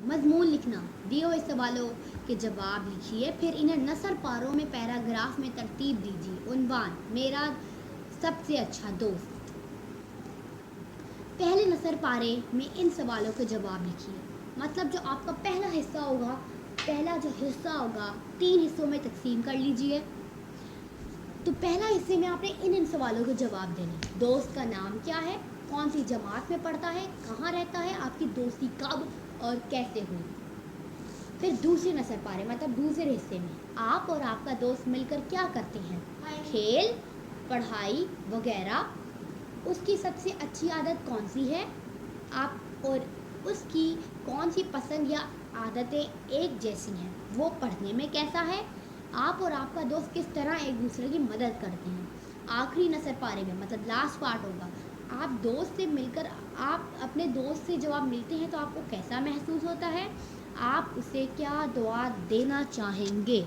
मजमून लिखना, दिए हुए सवालों के जवाब लिखिए, फिर इन्हें नसर पारों में पैराग्राफ में तरतीब दीजिए। उन्वान, मेरा सबसे अच्छा दोस्त। पहले नसर पारे में इन सवालों के जवाब लिखिए। मतलब जो आपका पहला हिस्सा होगा, पहला जो हिस्सा होगा 3 हिस्सों में तकसीम कर लीजिए। तो पहला हिस्से में आपने इन सवालों के जवाब देने। दोस्त का नाम क्या है, कौन सी जमात में पढ़ता है, कहाँ रहता है, आपकी दोस्ती कब और कैसे हुई। फिर दूसरे नसर पारे मतलब दूसरे हिस्से में आप और आपका दोस्त मिलकर क्या करते हैं, खेल, पढ़ाई वगैरह। उसकी सबसे अच्छी आदत कौन सी है, आप और उसकी कौन सी पसंद या आदतें एक जैसी हैं, वो पढ़ने में कैसा है, आप और आपका दोस्त किस तरह एक दूसरे की मदद करते हैं। आखिरी नसर पारे में मतलब लास्ट पार्ट होगा, आप दोस्त से मिलकर, आप अपने दोस्त से जब आप मिलते हैं तो आपको कैसा महसूस होता है, आप उसे क्या दुआ देना चाहेंगे।